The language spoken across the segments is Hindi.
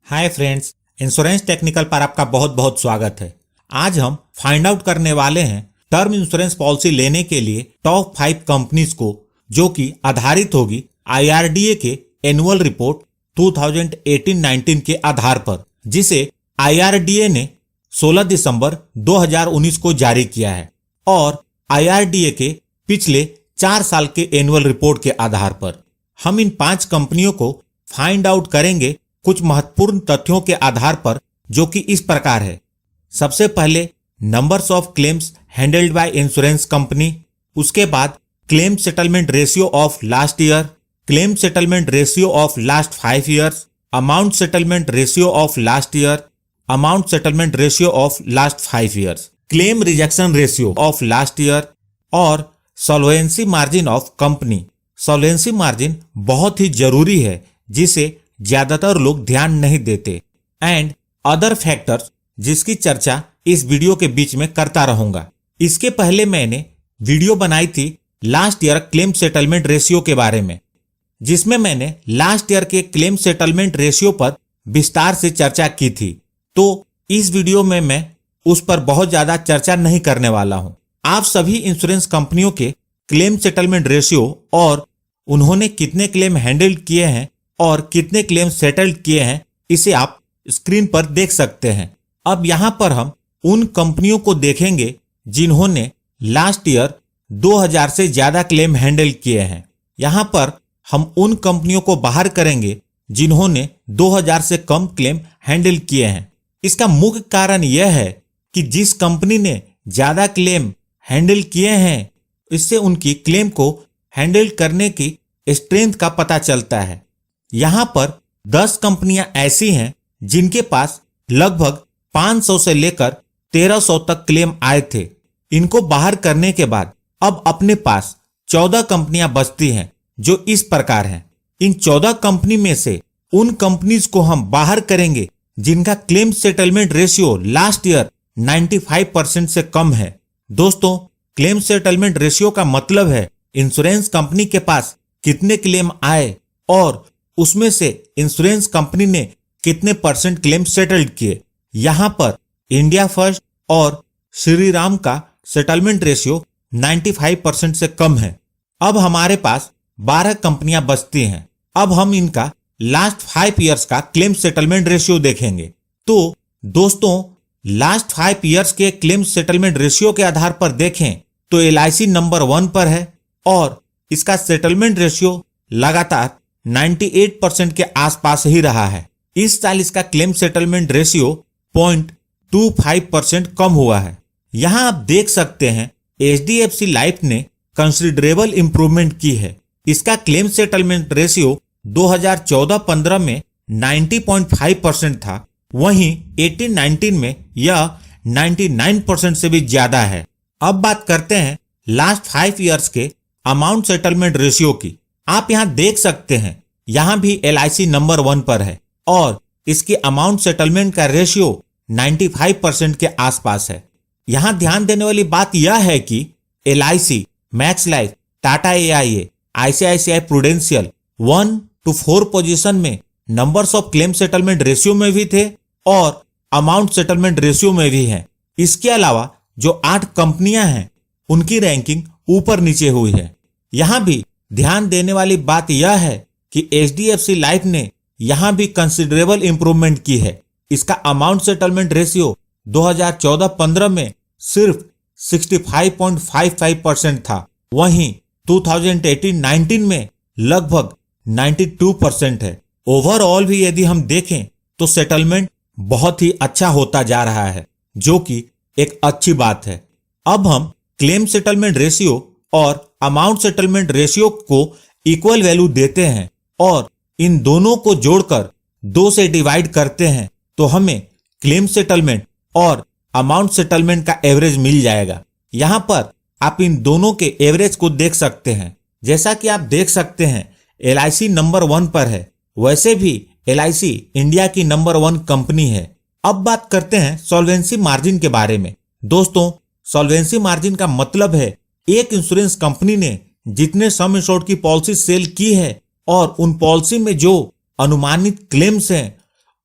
हाय फ्रेंड्स, इंश्योरेंस टेक्निकल पर आपका बहुत बहुत स्वागत है। आज हम फाइंड आउट करने वाले हैं टर्म इंश्योरेंस पॉलिसी लेने के लिए टॉप 5 कंपनीज को, जो कि आधारित होगी IRDA के एनुअल रिपोर्ट 2018-19 के आधार पर, जिसे IRDA ने 16 दिसंबर 2019 को जारी किया है और IRDA के पिछले 4 साल के एनुअल रिपोर्ट के आधार पर हम इन 5 कंपनियों को फाइंड आउट करेंगे कुछ महत्वपूर्ण तथ्यों के आधार पर, जो कि इस प्रकार है। सबसे पहले numbers of claims handled by insurance company, उसके बाद claim settlement ratio of last year, claim settlement ratio of last 5 years, amount settlement ratio of last year, amount settlement ratio of last 5 years, claim rejection ratio of last year और solvency margin of company. Solvency margin बहुत ही जरूरी है, जिसे ज्यादातर लोग ध्यान नहीं देते, एंड अदर फैक्टर्स, जिसकी चर्चा इस वीडियो के बीच में करता रहूंगा। इसके पहले मैंने वीडियो बनाई थी last year claim settlement ratio के बारे में, जिसमें मैंने लास्ट ईयर के क्लेम सेटलमेंट रेशियो पर विस्तार से चर्चा की थी। तो इस वीडियो में मैं उस पर बहुत ज्यादा चर्चा नहीं करने वाला हूं। आप सभी इंश्योरेंस कंपनियों के क्लेम सेटलमेंट रेशियो और उन्होंने कितने क्लेम हैंडल किए हैं और कितने क्लेम सेटल्ड किए हैं, इसे आप स्क्रीन पर देख सकते हैं। अब यहां पर हम उन कंपनियों को देखेंगे जिन्होंने लास्ट ईयर 2000 से ज्यादा क्लेम हैंडल किए हैं। यहां पर हम उन कंपनियों को बाहर करेंगे जिन्होंने 2000 से कम क्लेम हैंडल किए हैं। इसका मुख्य कारण यह है कि जिस कंपनी ने ज्यादा क्लेम हैंडल किए हैं, इससे उनकी क्लेम को हैंडल करने की स्ट्रेंथ का पता चलता है। यहां पर 10 कंपनियां ऐसी हैं जिनके पास लगभग 500 से लेकर 1300 तक क्लेम आए थे। इनको बाहर करने के बाद अब अपने पास 14 कंपनियां बचती हैं, जो इस प्रकार हैं। इन 14 कंपनी में से उन कंपनीज को हम बाहर करेंगे जिनका claim settlement ratio last year 95% से कम है। दोस्तों, क्लेम सेटलमेंट रेशियो का मतलब है इंश्योरेंस कंपनी के पास कितने क्लेम आए और उसमें से इंश्योरेंस कंपनी ने कितने % क्लेम सेटल्ड किए। यहां पर इंडिया फर्स्ट और श्रीराम का सेटलमेंट रेशियो 95% से कम है। अब हमारे पास 12 कंपनियां बचती हैं। अब हम इनका लास्ट 5 ईयर्स का क्लेम सेटलमेंट रेशियो देखेंगे। तो दोस्तों, लास्ट 5 ईयर्स के क्लेम सेटलमेंट रेशियो के आधार पर देखें तो LIC नंबर 1 पर है और इसका सेटलमेंट रेशियो लगातार 98% के आसपास ही रहा है। इस साल इसका क्लेम सेटलमेंट रेशियो 0.25% कम हुआ है। यहां आप देख सकते हैं HDFC लाइफ ने कंसिडरेबल इंप्रूवमेंट की है। इसका क्लेम सेटलमेंट रेशियो 2014-15 में 90.5% था, वहीं 18-19 में यह 99% से भी ज्यादा है। अब बात करते हैं लास्ट 5 ईयर्स के अमाउंट सेटलमेंट रेशियो की। आप यहां देख सकते हैं, यहां भी LIC नंबर 1 पर है और इसके अमाउंट सेटलमेंट का रेशियो 95% के आसपास है। यहां ध्यान देने वाली बात यह है कि LIC, Max Life, Tata AIA, ICICI Prudential 1 to 4 position में numbers of claim settlement ratio में भी थे और अमाउंट सेटलमेंट रेशियो में भी है। इसके अलावा जो 8 कंपनियां हैं, उनकी रैंकिंग ऊपर नीचे हुई है। यहां भी ध्यान देने वाली बात यह है कि HDFC लाइफ ने यहां भी कंसिडरेबल इंप्रूवमेंट की है। इसका अमाउंट सेटलमेंट रेशियो 2014-15 में सिर्फ 65.55% था, वहीं 2018-19 में लगभग 92% है। ओवरऑल भी यदि हम देखें तो सेटलमेंट बहुत ही अच्छा होता जा रहा है, जो कि एक अच्छी बात है। अब हम क्लेम सेटलमेंट रेशियो और अमाउंट सेटलमेंट रेशियो को इक्वल वैल्यू देते हैं और इन दोनों को जोड़कर 2 से डिवाइड करते हैं, तो हमें क्लेम सेटलमेंट और अमाउंट सेटलमेंट का एवरेज मिल जाएगा। यहां पर आप इन दोनों के एवरेज को देख सकते हैं। जैसा कि आप देख सकते हैं, LIC नंबर 1 पर है, वैसे भी LIC इंडिया की नंबर 1 कंपनी है। अब बात करते हैं सॉल्वेंसी मार्जिन के बारे में। दोस्तों, सॉल्वेंसी मार्जिन का मतलब है एक इंश्योरेंस कंपनी ने जितने सम इंश्योर्ड की पॉलिसी सेल की है और उन पॉलिसी में जो अनुमानित क्लेम्स हैं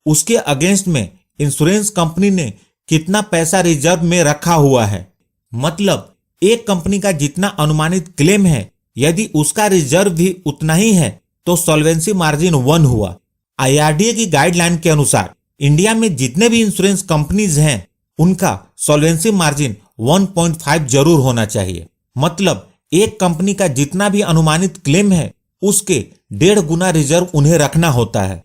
उसके अगेंस्ट में इंश्योरेंस कंपनी ने कितना पैसा रिजर्व में रखा हुआ है। मतलब एक कंपनी का जितना अनुमानित क्लेम है, यदि उसका रिजर्व भी उतना ही है तो सॉल्वेंसी मार्जिन 1 हुआ। IRDA की गाइडलाइन के अनुसार इंडिया में जितने भी इंश्योरेंस कंपनीज हैं उनका सॉल्वेंसी मार्जिन 1.5 जरूर होना चाहिए। मतलब एक कंपनी का जितना भी अनुमानित क्लेम है उसके 1.5 गुना रिजर्व उन्हें रखना होता है।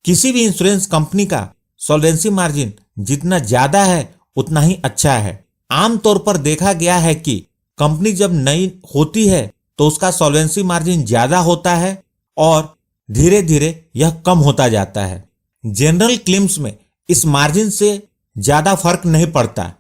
किसी भी इंश्योरेंस कंपनी का सॉल्वेंसी मार्जिन जितना ज्यादा है उतना ही अच्छा है। आमतौर पर देखा गया है कि कंपनी जब नई होती है तो उसका सॉल्वेंसी मार्जिन ज्यादा होता है और धीरे धीरे यह कम होता जाता है। जनरल क्लेम्स में इस मार्जिन से ज्यादा फर्क नहीं पड़ता,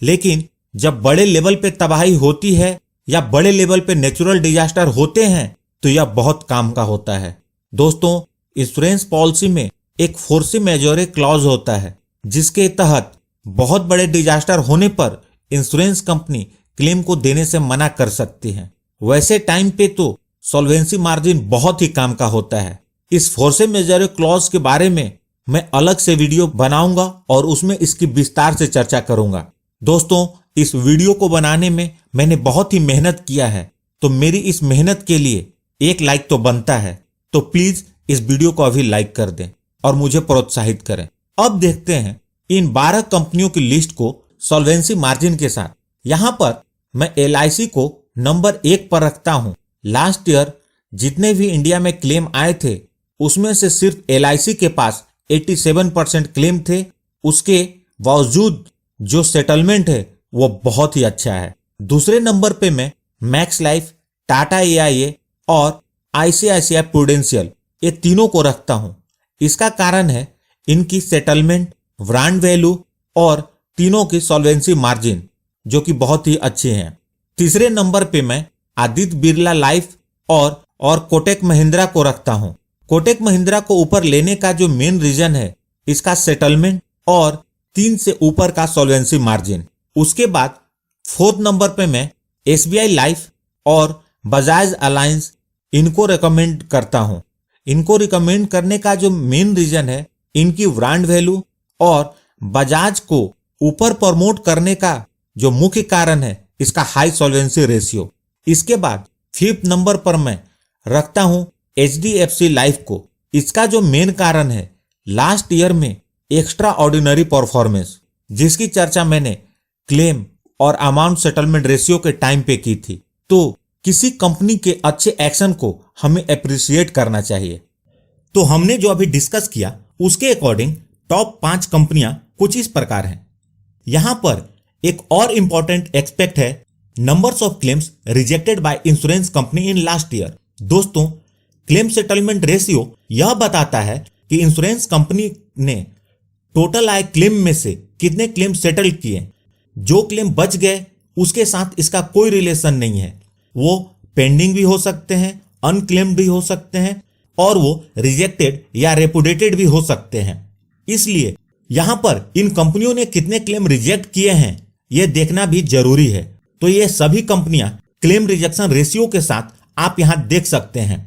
लेकिन जब बड़े लेवल पे तबाही होती है या बड़े लेवल पे नेचुरल डिजास्टर होते हैं तो यह बहुत काम का होता है। दोस्तों, इंश्योरेंस पॉलिसी में एक फोर्स मैजोरे क्लॉज होता है जिसके तहत बहुत बड़े डिजास्टर होने पर इंश्योरेंस कंपनी क्लेम को देने से मना कर सकती है। वैसे टाइम पे तो सॉल्वेंसी मार्जिन बहुत ही काम का होता है। इस फोर्स मैजोरे क्लॉज के बारे में मैं अलग से वीडियो बनाऊंगा और उसमें इसकी विस्तार से चर्चा करूंगा। दोस्तों, इस वीडियो को बनाने में मैंने बहुत ही मेहनत किया है, तो मेरी इस मेहनत के लिए एक लाइक तो बनता है। तो प्लीज इस वीडियो को अभी लाइक कर दें और मुझे प्रोत्साहित करें। अब देखते हैं इन 12 कंपनियों की लिस्ट को सॉल्वेंसी मार्जिन के साथ। यहां पर मैं LIC को नंबर 1 पर रखता हूं। लास्ट ईयर जितने भी इंडिया में क्लेम आए थे उसमें से सिर्फ LIC के पास 87% क्लेम थे। उसके बावजूद जो सेटलमेंट है वो बहुत ही अच्छा है। दूसरे नंबर पे मैं मैक्स लाइफ, टाटा AIA और ICICI प्रूडेंशियल ये तीनों को रखता हूं। इसका कारण है इनकी सेटलमेंट, ब्रांड वैल्यू और तीनों की सॉल्वेंसी मार्जिन जो कि बहुत ही अच्छे हैं। तीसरे नंबर पे मैं आदित्य बिरला लाइफ और कोटक महिंद्रा को रखता हूं। कोटक महिंद्रा को ऊपर लेने का जो मेन रीजन है इसका सेटलमेंट और 3 से ऊपर का सॉल्वेंसी मार्जिन। उसके बाद 4th नंबर पे मैं SBI लाइफ और बजाज अलायंस इनको रिकमेंड करता हूं। इनको रिकमेंड करने का जो मेन रीजन है इनकी ब्रांड वैल्यू और बजाज को ऊपर प्रमोट करने का जो मुख्य कारण है इसका हाई सॉल्वेंसी रेशियो। इसके बाद 5th नंबर पर मैं रखता हूं HDFC लाइफ को। इसका जो मेन कारण है लास्ट ईयर में एक्स्ट्रा ऑर्डिनरी परफॉर्मेंस, जिसकी चर्चा मैंने क्लेम और अमाउंट सेटलमेंट रेशियो के टाइम पे की थी। तो किसी कंपनी के अच्छे एक्शन को हमें अप्रिशिएट करना चाहिए। तो हमने जो अभी डिस्कस किया उसके अकॉर्डिंग टॉप 5 कंपनियां कुछ इस प्रकार हैं। यहां पर एक और इंपॉर्टेंट एक्सपेक्ट है numbers of claims rejected by insurance company in last year. दोस्तों, क्लेम सेटलमेंट रेशियो यह बताता है कि इंश्योरेंस कंपनी ने टोटल आए क्लेम में से कितने क्लेम सेटल किए। जो क्लेम बच गए उसके साथ इसका कोई रिलेशन नहीं है। वो पेंडिंग भी हो सकते हैं, अनक्लेम्ड भी हो सकते हैं और वो रिजेक्टेड या रेपुडेटेड भी हो सकते हैं। इसलिए यहां पर इन कंपनियों ने कितने क्लेम रिजेक्ट किए हैं यह देखना भी जरूरी है। तो ये सभी कंपनियां क्लेम रिजेक्शन रेशियो के साथ आप यहां देख सकते हैं।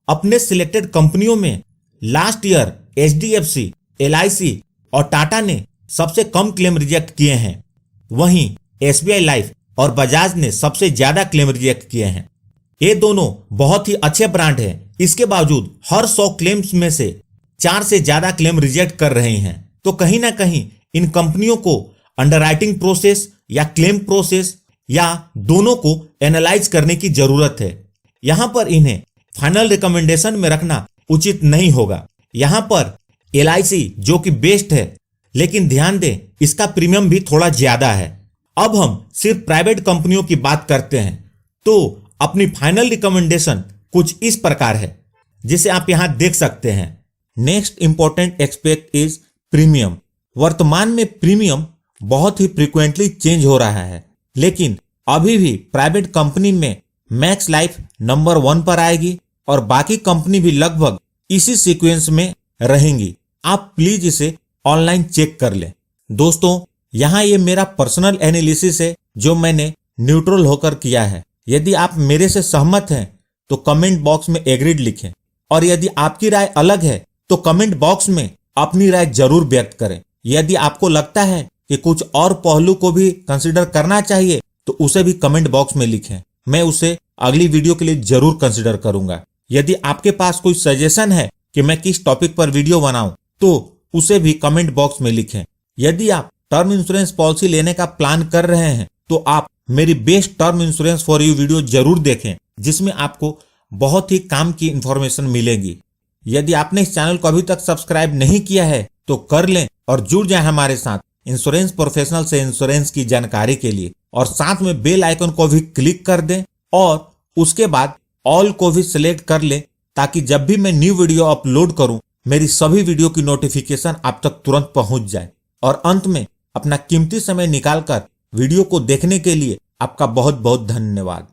अपने सिलेक्टेड कंपनियों में लास्ट ईयर HDFC, LIC और टाटा ने सबसे कम क्लेम रिजेक्ट किए हैं। वहीं SBI लाइफ और बजाज ने सबसे ज्यादा क्लेम रिजेक्ट किए हैं। ये दोनों बहुत ही अच्छे ब्रांड हैं। इसके बावजूद हर 100 क्लेम्स में से 4 से ज्यादा क्लेम रिजेक्ट कर रहे हैं। तो कहीं ना कहीं इन कंपनियों को अंडरराइटिंग प्रोसेस या क्लेम प्रोसेस या दोनों को एनालाइज करने की जरूरत है। यहां पर इन्हें फाइनल रिकमेंडेशन में रखना उचित नहीं होगा। यहां पर LIC जो कि बेस्ट है, लेकिन ध्यान दें इसका प्रीमियम भी थोड़ा ज्यादा है। अब हम सिर्फ प्राइवेट कंपनियों की बात करते हैं तो अपनी फाइनल रिकमेंडेशन कुछ इस प्रकार है जिसे आप यहां देख सकते हैं। Next important aspect is premium. वर्तमान में प्रीमियम बहुत ही फ्रीक्वेंटली चेंज हो रहा है, लेकिन अभी भी प्राइवेट कंपनी में मैक्स लाइफ नंबर 1 पर आएगी और बाकी कंपनी भी लगभग इसी सीक्वेंस में रहेंगी। आप प्लीज इसे ऑनलाइन चेक कर लें। दोस्तों, यहां ये मेरा पर्सनल एनालिसिस है जो मैंने न्यूट्रल होकर किया है। यदि आप मेरे से सहमत हैं तो कमेंट बॉक्स में एग्रीड लिखें और यदि आपकी राय अलग है तो कमेंट बॉक्स में अपनी राय जरूर व्यक्त करें। यदि आपको लगता है कि कुछ और पहलू को भी कंसिडर करना चाहिए तो उसे भी कमेंट बॉक्स में लिखें, मैं उसे अगली वीडियो के लिए जरूर कंसिडर करूंगा। यदि आपके पास कोई सजेशन है कि मैं किस टॉपिक पर वीडियो बनाऊं तो उसे भी कमेंट बॉक्स में लिखें। यदि आप टर्म इंश्योरेंस पॉलिसी लेने का प्लान कर रहे हैं तो आप मेरी best term insurance for you video जरूर देखें, जिसमें आपको बहुत ही काम की इंफॉर्मेशन मिलेगी। यदि आपने इस चैनल को अभी तक सब्सक्राइब नहीं किया है तो कर लें और जुड़ जाएं हमारे साथ इंश्योरेंस प्रोफेशनल से इंश्योरेंस की जानकारी के लिए, और साथ में बेल आइकन को भी क्लिक कर दें और उसके बाद ऑल को भी सिलेक्ट कर लें, ताकि जब भी मैं न्यू वीडियो अपलोड करूं मेरी सभी वीडियो की नोटिफिकेशन आप तक तुरंत पहुंच जाए। और अंत में अपना कीमती समय निकालकर वीडियो को देखने के लिए आपका बहुत बहुत धन्यवाद।